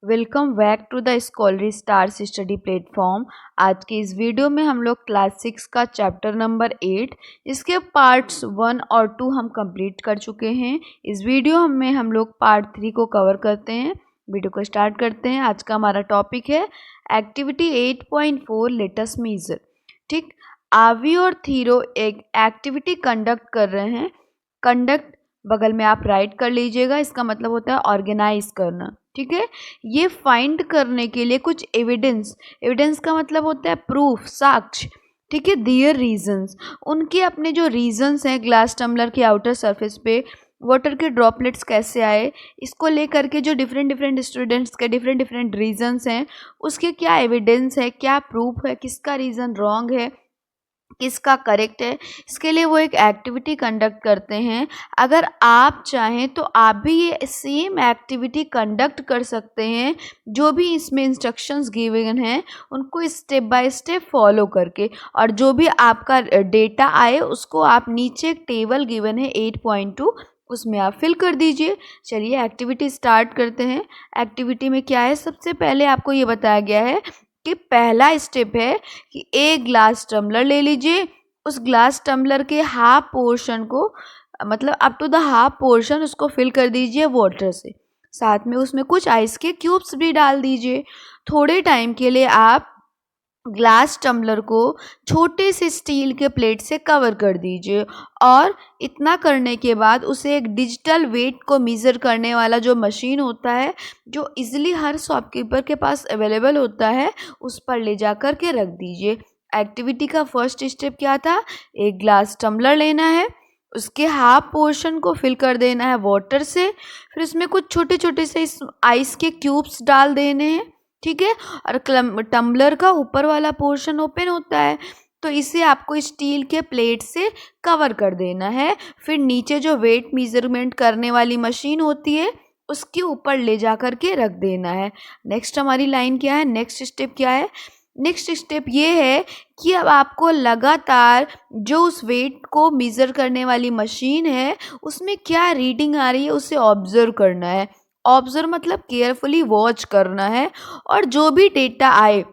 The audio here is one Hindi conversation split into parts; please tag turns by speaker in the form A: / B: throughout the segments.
A: Welcome back to the Scholary Stars study platform. आज की इस वीडियो में हम लोग क्लास 6 का चैप्टर नंबर 8 इसके पार्ट्स 1 और 2 हम कंप्लीट कर चुके हैं। इस वीडियो में हम लोग पार्ट 3 को कवर करते हैं। वीडियो को स्टार्ट करते हैं। आज का हमारा टॉपिक है एक्टिविटी 8.4 लेटस मेजर। ठीक, आवी और थीरो एक एक्टिविटी कंडक्ट कर रहे हैं। कंडक्ट बगल में आप राइट कर लीजिएगा, इसका मतलब होता है ऑर्गेनाइज करना। ठीक है, ये फाइंड करने के लिए कुछ एविडेंस, एविडेंस का मतलब होता है प्रूफ, साक्ष्य। ठीक है, दियर रीजंस, उनके अपने जो रीजंस हैं ग्लास टम्बलर के आउटर सरफेस पे वाटर के ड्रॉपलेट्स कैसे आए, इसको लेकर के जो डिफरेंट डिफरेंट स्टूडेंट्स के डिफरेंट डिफरेंट रीजंस हैं, उसके क्या एविडेंस है, क्या प्रूफ है, किसका रीज़न रॉन्ग है, किसका करेक्ट है, इसके लिए वो एक एक्टिविटी कंडक्ट करते हैं। अगर आप चाहें तो आप भी ये सेम एक्टिविटी कंडक्ट कर सकते हैं, जो भी इसमें इंस्ट्रक्शंस गिवन हैं उनको स्टेप बाय स्टेप फॉलो करके, और जो भी आपका डेटा आए उसको आप नीचे एक टेबल गिवन है 8.2 उसमें आप फिल कर दीजिए। चलिए एक्टिविटी स्टार्ट करते हैं। एक्टिविटी में क्या है, सबसे पहले आपको ये बताया गया है कि पहला स्टेप है कि एक ग्लास टम्बलर ले लीजिए, उस ग्लास टम्बलर के हाफ पोर्शन को, मतलब up to the half portion उसको फिल कर दीजिए वाटर से। साथ में उसमें कुछ आइस के क्यूब्स भी डाल दीजिए। थोड़े टाइम के लिए आप ग्लास टम्बलर को छोटे से स्टील के प्लेट से कवर कर दीजिए, और इतना करने के बाद उसे एक डिजिटल वेट को मेज़र करने वाला जो मशीन होता है, जो इजीली हर शॉपकीपर के पास अवेलेबल होता है, उस पर ले जा कर के रख दीजिए। एक्टिविटी का फर्स्ट स्टेप क्या था, एक ग्लास टम्बलर लेना है, उसके हाफ पोर्शन को फिल कर देना है वाटर से, फिर उसमें कुछ छोटे छोटे से इस आइस के क्यूब्स डाल देने हैं। ठीक है, और टम्बलर का ऊपर वाला पोर्शन ओपन होता है, तो इसे आपको स्टील के प्लेट से कवर कर देना है। फिर नीचे जो वेट मेजरमेंट करने वाली मशीन होती है उसके ऊपर ले जा कर के रख देना है। नेक्स्ट हमारी लाइन क्या है, नेक्स्ट स्टेप क्या है, नेक्स्ट स्टेप ये है कि अब आपको लगातार जो उस वेट को मेज़र करने वाली मशीन है उसमें क्या रीडिंग आ रही है उसे ऑब्जर्व करना है। ऑब्जर्व मतलब केयरफुली वॉच करना है, और जो भी डेटा आए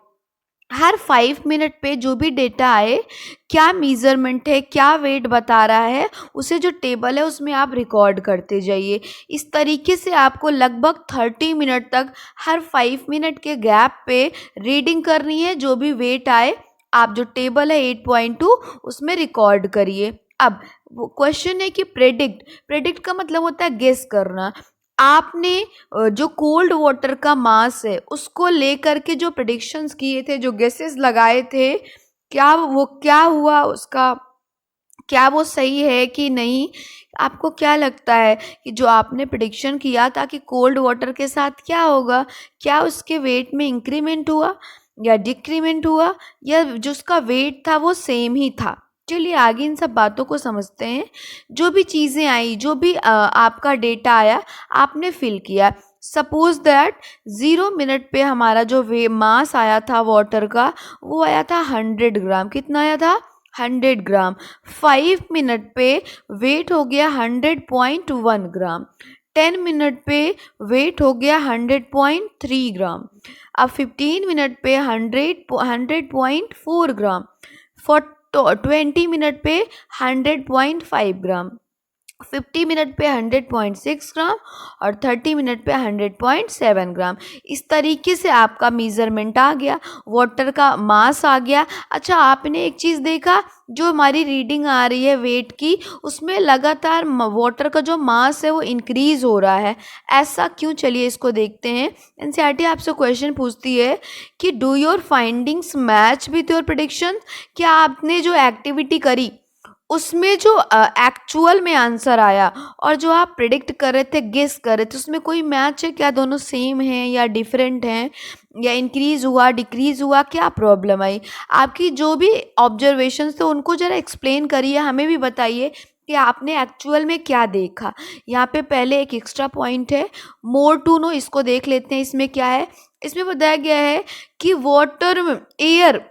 A: हर 5 मिनट पे जो भी डेटा आए, क्या मेज़रमेंट है, क्या वेट बता रहा है, उसे जो टेबल है उसमें आप रिकॉर्ड करते जाइए। इस तरीके से आपको लगभग 30 मिनट तक हर 5 मिनट के गैप पे रीडिंग करनी है। जो भी वेट आए आप जो टेबल है 8.2 उसमें रिकॉर्ड करिए। अब वो क्वेश्चन है कि प्रेडिक्ट, प्रेडिक्ट का मतलब होता है गेस करना। आपने जो कोल्ड वाटर का मास है उसको लेकर के जो प्रेडिक्शंस किए थे, जो गेसेस लगाए थे, क्या वो क्या हुआ, उसका क्या वो सही है कि नहीं। आपको क्या लगता है कि जो आपने प्रेडिक्शन किया था कि कोल्ड वाटर के साथ क्या होगा, क्या उसके वेट में इंक्रीमेंट हुआ या डिक्रीमेंट हुआ, या जो उसका वेट था वो सेम ही था। चलिए आगे इन सब बातों को समझते हैं। जो भी चीज़ें आई, जो भी आपका डेटा आया, आपने फिल किया। सपोज दैट 0 मिनट पे हमारा जो वे मास आया था वाटर का, वो आया था 100 ग्राम। कितना आया था, 100 ग्राम। 5 मिनट पे वेट हो गया 100.1 ग्राम। 10 मिनट पे वेट हो गया 100.3 ग्राम। अब 15 मिनट पे 100.4 ग्राम। फॉर 20 मिनट पे 100.5 ग्राम। 50 मिनट पे 100.6 ग्राम, और 30 मिनट पे 100.7 ग्राम। इस तरीके से आपका मेज़रमेंट आ गया, वाटर का मास आ गया। अच्छा, आपने एक चीज़ देखा, जो हमारी रीडिंग आ रही है वेट की, उसमें लगातार वाटर का जो मास है वो इंक्रीज़ हो रहा है। ऐसा क्यों, चलिए इसको देखते हैं। एनसीईआरटी आपसे क्वेश्चन पूछती है कि do your findings match with your prediction. क्या आपने जो एक्टिविटी करी उसमें जो एक्चुअल में आंसर आया और जो आप प्रिडिक्ट कर रहे थे, गेस कर रहे थे, उसमें कोई मैच है क्या, दोनों सेम हैं या डिफरेंट हैं, या इंक्रीज हुआ डिक्रीज हुआ, क्या प्रॉब्लम आई। आपकी जो भी ऑब्जर्वेशंस थे उनको ज़रा एक्सप्लेन करिए, हमें भी बताइए कि आपने एक्चुअल में क्या देखा। यहाँ पे पहले एक एक्स्ट्रा पॉइंट है, मोर टू नो, इसको देख लेते हैं। इसमें क्या है, इसमें बताया गया है कि वाटर, एयर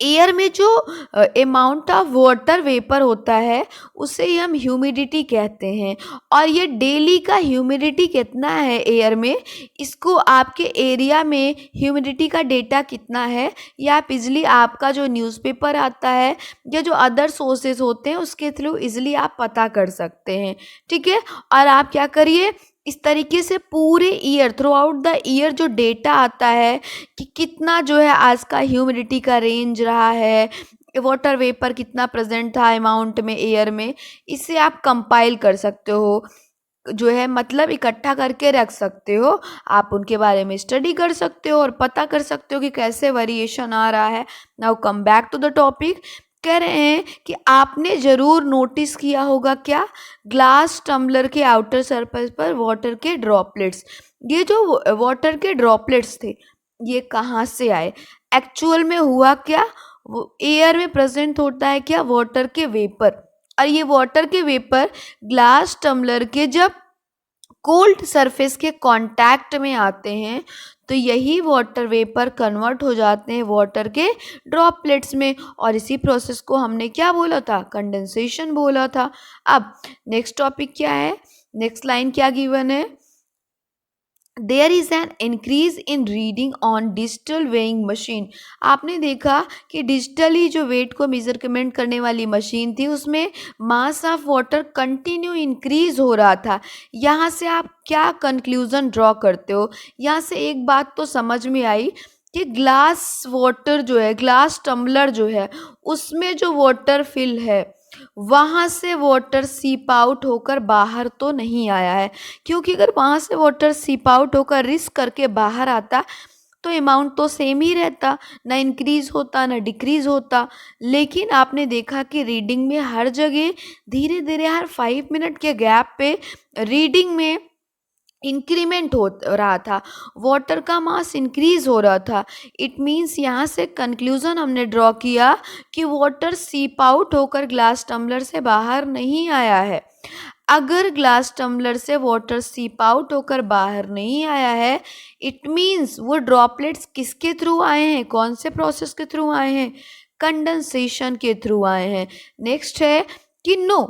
A: एयर में जो अमाउंट ऑफ वाटर वेपर होता है उसे ही हम ह्यूमिडिटी कहते हैं। और ये डेली का ह्यूमिडिटी कितना है एयर में, इसको आपके एरिया में ह्यूमिडिटी का डेटा कितना है, ये आप इजली आपका जो न्यूज़पेपर आता है या जो अदर सोर्सेज होते हैं उसके थ्रू इजली आप पता कर सकते हैं। ठीक है, और आप क्या करिए, इस तरीके से पूरे year, through out the year जो डेटा आता है कि कितना जो है आज का ह्यूमिडिटी का रेंज रहा है, वाटर वेपर कितना प्रेजेंट था अमाउंट में एयर में, इसे आप कंपाइल कर सकते हो, जो है मतलब इकट्ठा करके रख सकते हो। आप उनके बारे में स्टडी कर सकते हो और पता कर सकते हो कि कैसे वेरिएशन आ रहा है। Now come back to the topic. कह रहे हैं कि आपने ज़रूर नोटिस किया होगा क्या, ग्लास टम्बलर के आउटर सरफेस पर वाटर के ड्रॉपलेट्स। ये जो वाटर के ड्रॉपलेट्स थे ये कहाँ से आए, एक्चुअल में हुआ क्या, वो एयर में प्रेजेंट होता है क्या, वाटर के वेपर। और ये वाटर के वेपर ग्लास टम्बलर के जब कोल्ड सरफेस के कांटेक्ट में आते हैं तो यही वाटर वेपर कन्वर्ट हो जाते हैं वाटर के ड्रॉपलेट्स में, और इसी प्रोसेस को हमने क्या बोला था, कंडेंसेशन बोला था। अब नेक्स्ट टॉपिक क्या है, नेक्स्ट लाइन क्या गिवन है, there is an increase in reading on digital weighing machine. आपने देखा कि डिजिटली जो वेट को मेजरमेंट करने वाली मशीन थी उसमें mass of water continue increase हो रहा था। यहाँ से आप क्या कंक्लूजन ड्रॉ करते हो, यहाँ से एक बात तो समझ में आई कि ग्लास वाटर जो है, ग्लास टम्बलर जो है उसमें जो वाटर फिल है वहाँ से वाटर सीप आउट होकर बाहर तो नहीं आया है, क्योंकि अगर वहाँ से वाटर सीप आउट होकर रिस्क करके बाहर आता तो अमाउंट तो सेम ही रहता, ना इंक्रीज होता ना डिक्रीज होता। लेकिन आपने देखा कि रीडिंग में हर जगह धीरे धीरे हर 5 मिनट के गैप पे रीडिंग में इंक्रीमेंट हो रहा था, वाटर का मास इंक्रीज हो रहा था। इट मीन्स यहाँ से कंक्लूजन हमने ड्रॉ किया कि वाटर सीप आउट होकर ग्लास टम्बलर से बाहर नहीं आया है। अगर ग्लास टम्बलर से वाटर सीप आउट होकर बाहर नहीं आया है, इट मीन्स वो ड्रॉपलेट्स किसके थ्रू आए हैं, कौन से प्रोसेस के थ्रू आए हैं, कंडेंसेशन के थ्रू आए हैं। नेक्स्ट है कि no,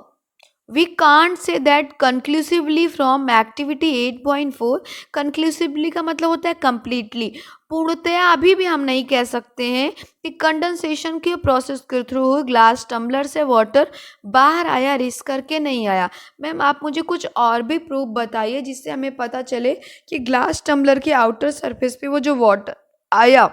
A: we can't say that conclusively from activity 8.4। conclusively का मतलब होता है completely, पूर्णतया अभी भी हम नहीं कह सकते हैं कि कंडेंसेशन के प्रोसेस के थ्रू ग्लास टम्बलर से वाटर बाहर आया, रिस्क करके नहीं आया। मैम आप मुझे कुछ और भी प्रूफ बताइए जिससे हमें पता चले कि ग्लास टम्बलर के आउटर सरफेस पे वो जो वाटर आया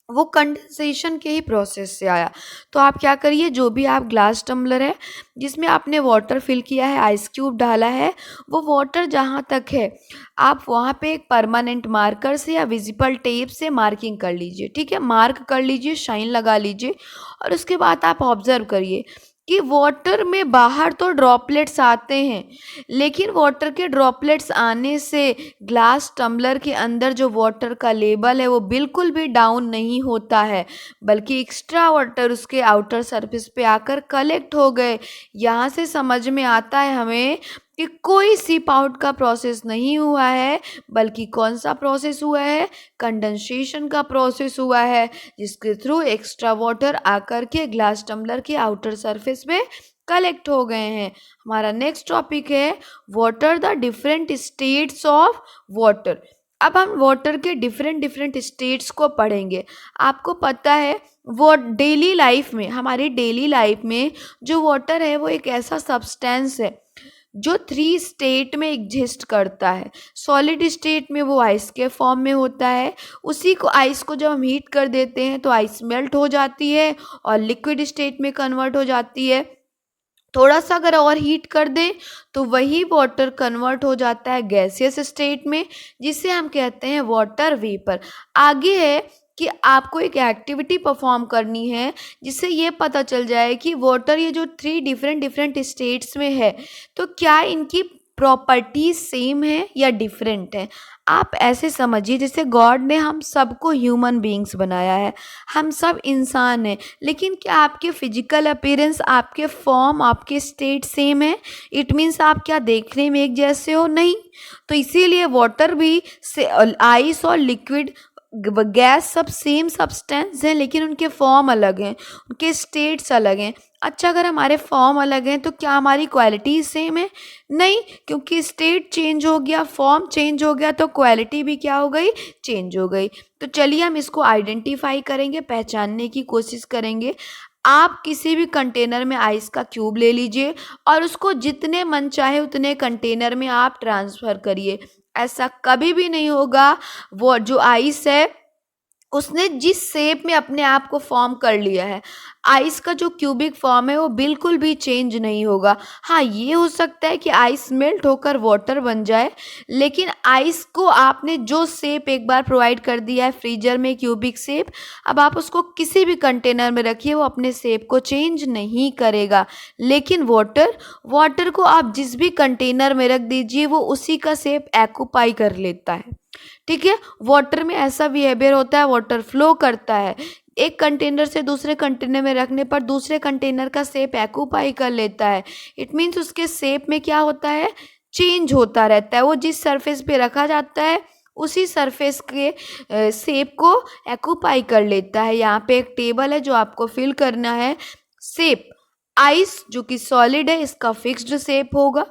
A: वो कंडेंसेशन के ही प्रोसेस से आया। तो आप क्या करिए, जो भी आप ग्लास टम्बलर है जिसमें आपने वाटर फिल किया है, आइस क्यूब डाला है, वो वाटर जहाँ तक है आप वहाँ पे एक परमानेंट मार्कर से या विजिबल टेप से मार्किंग कर लीजिए। ठीक है, मार्क कर लीजिए, शाइन लगा लीजिए, और उसके बाद आप ऑब्जर्व करिए कि वाटर में बाहर तो ड्रॉपलेट्स आते हैं, लेकिन वाटर के ड्रॉपलेट्स आने से ग्लास टम्बलर के अंदर जो वाटर का लेवल है वो बिल्कुल भी डाउन नहीं होता है, बल्कि एक्स्ट्रा वाटर उसके आउटर सरफेस पे आकर कलेक्ट हो गए। यहाँ से समझ में आता है हमें कि कोई सीप आउट का प्रोसेस नहीं हुआ है, बल्कि कौन सा प्रोसेस हुआ है, कंडेंसेशन का प्रोसेस हुआ है, जिसके थ्रू एक्स्ट्रा वाटर आकर के ग्लास टम्बलर के आउटर सरफेस पे कलेक्ट हो गए हैं। हमारा नेक्स्ट टॉपिक है water the different states of water. अब हम वाटर के डिफरेंट डिफरेंट स्टेट्स को पढ़ेंगे। आपको पता है वो डेली लाइफ में, हमारी डेली लाइफ में जो वाटर है वो एक ऐसा सब्सटेंस है जो 3 स्टेट में एग्जिस्ट करता है। सॉलिड स्टेट में वो आइस के फॉर्म में होता है, उसी को आइस को जब हम हीट कर देते हैं तो आइस मेल्ट हो जाती है और लिक्विड स्टेट में कन्वर्ट हो जाती है। थोड़ा सा अगर और हीट कर दें तो वही वाटर कन्वर्ट हो जाता है गैसियस स्टेट में, जिसे हम कहते हैं वाटर वेपर। आगे है कि आपको एक एक्टिविटी परफॉर्म करनी है जिससे ये पता चल जाए कि वाटर ये जो 3 डिफरेंट डिफरेंट स्टेट्स में है तो क्या इनकी प्रॉपर्टीज सेम है या डिफरेंट है। आप ऐसे समझिए जैसे गॉड ने हम सबको ह्यूमन बीइंग्स बनाया है, हम सब इंसान हैं, लेकिन क्या आपके फिजिकल अपीयरेंस, आपके फॉर्म, आपके स्टेट सेम है? इट मीन्स आप क्या देखने में एक जैसे हो? नहीं। तो इसीलिए वाटर भी से आइस और लिक्विड गैस सब सेम सब्सटेंस है लेकिन उनके फॉर्म अलग हैं, उनके स्टेट्स अलग हैं। अच्छा, अगर हमारे फॉर्म अलग हैं तो क्या हमारी क्वालिटी सेम है? नहीं, क्योंकि स्टेट चेंज हो गया, फॉर्म चेंज हो गया तो क्वालिटी भी क्या हो गई? चेंज हो गई। तो चलिए हम इसको आइडेंटिफाई करेंगे, पहचानने की कोशिश करेंगे। आप किसी भी कंटेनर में आइस का क्यूब ले लीजिए और उसको जितने मन चाहे उतने कंटेनर में आप ट्रांसफ़र करिए। ऐसा कभी भी नहीं होगा वो जो आइस है उसने जिस शेप में अपने आप को फॉर्म कर लिया है, आइस का जो क्यूबिक फॉर्म है वो बिल्कुल भी चेंज नहीं होगा। हाँ, ये हो सकता है कि आइस मेल्ट होकर वाटर बन जाए, लेकिन आइस को आपने जो शेप एक बार प्रोवाइड कर दिया है फ्रीजर में क्यूबिक शेप, अब आप उसको किसी भी कंटेनर में रखिए वो अपने शेप को चेंज नहीं करेगा। लेकिन वाटर को आप जिस भी कंटेनर में रख दीजिए वो उसी का शेप ऑक्यूपाई कर लेता है। ठीक है, वाटर में ऐसा बिहेवियर होता है, वाटर फ्लो करता है। एक कंटेनर से दूसरे कंटेनर में रखने पर दूसरे कंटेनर का शेप ऑक्यूपाई कर लेता है। इट मीन्स उसके शेप में क्या होता है? चेंज होता रहता है। वो जिस सरफेस पे रखा जाता है उसी सरफेस के शेप को ऑक्यूपाई कर लेता है। यहाँ पे एक टेबल है जो आपको फिल करना है। शेप आइस जो कि सॉलिड है इसका फिक्स्ड शेप होगा।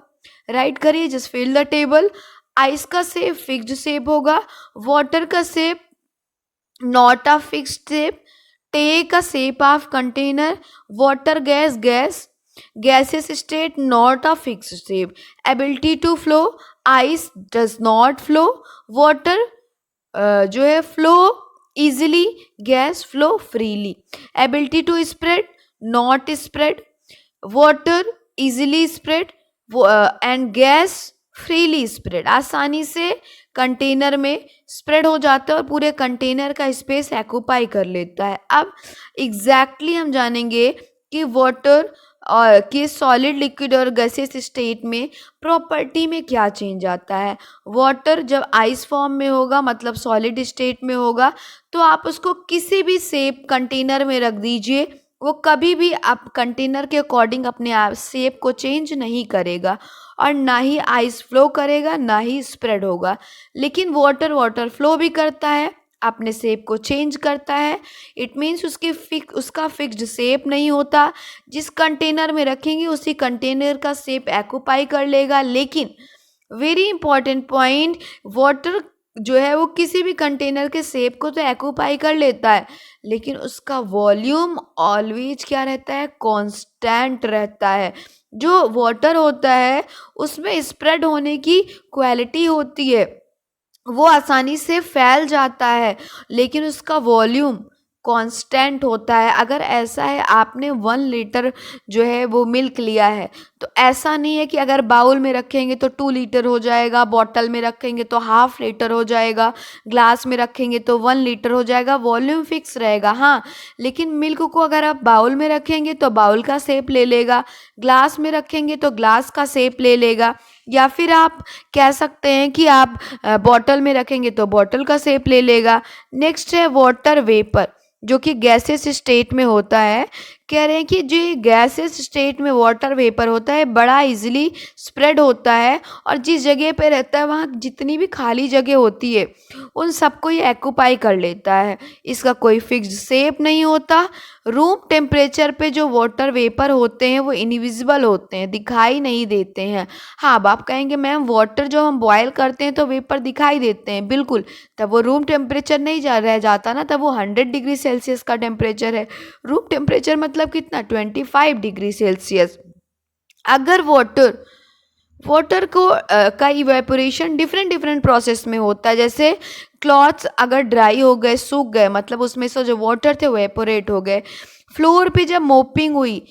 A: राइट करिए, just fill the table. Ice का शेप फिक्स्ड शेप होगा, वाटर का shape not a fixed shape, टे का shape of container, water gas gases state not a fixed shape, ability to flow ice does not flow, water जो है flow easily, gas flow freely, ability to spread not spread, water easily spread and gas freely spread, आसानी से कंटेनर में स्प्रेड हो जाता है और पूरे कंटेनर का स्पेस ऑक्यूपाई कर लेता है। अब एग्जैक्टली हम जानेंगे कि वाटर और कि सॉलिड, लिक्विड और गैसेस स्टेट में प्रॉपर्टी में क्या चेंज आता है। वाटर जब आइस फॉर्म में होगा मतलब सॉलिड स्टेट में होगा तो आप उसको किसी भी शेप कंटेनर में रख दीजिए, वो कभी भी आप कंटेनर के अकॉर्डिंग अपने आप शेप को चेंज नहीं करेगा और ना ही आइस फ्लो करेगा ना ही स्प्रेड होगा। लेकिन वाटर फ्लो भी करता है, अपने शेप को चेंज करता है। इट मीन्स उसका फिक्स्ड शेप नहीं होता। जिस कंटेनर में रखेंगे उसी कंटेनर का शेप ऑक्यूपाई कर लेगा। लेकिन वेरी इंपॉर्टेंट पॉइंट, वाटर जो है वो किसी भी कंटेनर के शेप को तो ऑक्यूपाई कर लेता है लेकिन उसका वॉल्यूम ऑलवेज क्या रहता है? कांस्टेंट रहता है। जो वाटर होता है उसमें स्प्रेड होने की क्वालिटी होती है, वो आसानी से फैल जाता है लेकिन उसका वॉल्यूम कांस्टेंट होता है। अगर ऐसा है आपने 1 लीटर जो है वो मिल्क लिया है तो ऐसा नहीं है कि अगर बाउल में रखेंगे तो 2 लीटर हो जाएगा, बॉटल में रखेंगे तो ½ लीटर हो जाएगा, ग्लास में रखेंगे तो 1 लीटर हो जाएगा। वॉल्यूम फिक्स रहेगा। हाँ, लेकिन मिल्क को अगर आप बाउल में रखेंगे तो बाउल का शेप ले लेगा, ग्लास में रखेंगे तो ग्लास का शेप ले लेगा, या फिर आप कह सकते हैं कि आप बॉटल में रखेंगे तो बॉटल का शेप ले लेगा। नेक्स्ट है वाटर वेपर जो कि गैसेस स्टेट में होता है। कह रहे हैं कि जो गैसेस स्टेट में वाटर वेपर होता है बड़ा इजीली स्प्रेड होता है और जिस जगह पे रहता है वहाँ जितनी भी खाली जगह होती है उन सबको ये ऑक्यूपाई कर लेता है। इसका कोई फिक्स्ड शेप नहीं होता। रूम टेम्परेचर पे जो वाटर वेपर होते हैं वो इनविजिबल होते हैं, दिखाई नहीं देते हैं। हाँ, अब आप कहेंगे मैम वाटर जो हम बॉयल करते हैं तो वेपर दिखाई देते हैं। बिल्कुल, तब वो रूम टेम्परेचर नहीं रह जाता ना, तब वो 100 डिग्री सेल्सियस का टेम्परेचर है। रूम टेम्परेचर मतलब कितना? 25 डिग्री सेल्सियस। अगर वाटर को का इवेपोरेशन डिफरेंट प्रोसेस में होता है। जैसे क्लॉथ्स अगर ड्राई हो गए, सूख गए, मतलब उसमें से जो वाटर थे वो एपोरेट हो गए। फ्लोर पे जब मोपिंग हुई,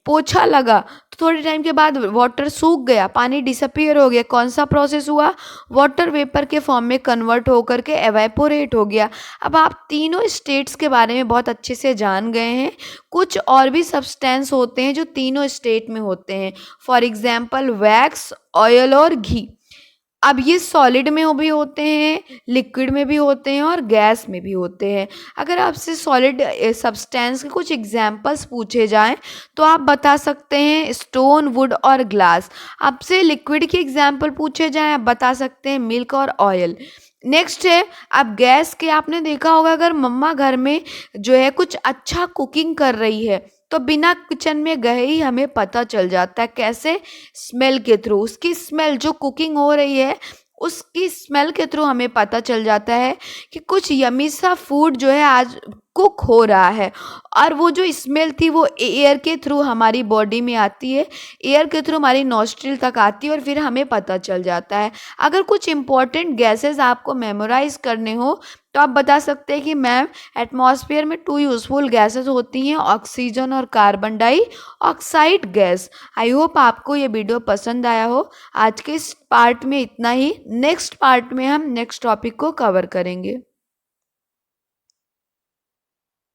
A: पोछा लगा तो थोड़े टाइम के बाद वाटर सूख गया, पानी डिसअपियर हो गया। कौन सा प्रोसेस हुआ? वाटर वेपर के फॉर्म में कन्वर्ट होकर के एवेपोरेट हो गया। अब आप तीनों स्टेट्स के बारे में बहुत अच्छे से जान गए हैं। कुछ और भी सब्सटेंस होते हैं जो तीनों स्टेट में होते हैं। फॉर एग्जाम्पल वैक्स, ऑयल और घी। अब ये सॉलिड में भी होते हैं, लिक्विड में भी होते हैं और गैस में भी होते हैं। अगर आपसे सॉलिड सब्सटेंस के कुछ एग्जाम्पल्स पूछे जाएं तो आप बता सकते हैं स्टोन, वुड और ग्लास। आपसे लिक्विड के एग्जाम्पल पूछे जाएं आप बता सकते हैं मिल्क और ऑयल। नेक्स्ट है, अब गैस के आपने देखा होगा अगर मम्मा घर में जो है कुछ अच्छा कुकिंग कर रही है तो बिना किचन में गए ही हमें पता चल जाता है। कैसे? स्मेल के थ्रू, उसकी स्मेल जो कुकिंग हो रही है उसकी स्मेल के थ्रू हमें पता चल जाता है कि कुछ यमी सा फूड जो है आज कुक हो रहा है। और वो जो स्मेल थी वो एयर के थ्रू हमारी बॉडी में आती है, एयर के थ्रू हमारी नॉस्ट्रिल तक आती है और फिर हमें पता चल जाता है। अगर कुछ इंपॉर्टेंट गैसेस आपको मेमोराइज करने हो तो आप बता सकते हैं कि मैम एटमॉस्फेयर में 2 यूज़फुल गैसेस होती हैं, ऑक्सीजन और carbon dioxide gas. I hope आपको ये वीडियो पसंद आया हो। आज के इस पार्ट में इतना ही, नेक्स्ट पार्ट में हम नेक्स्ट टॉपिक को कवर करेंगे।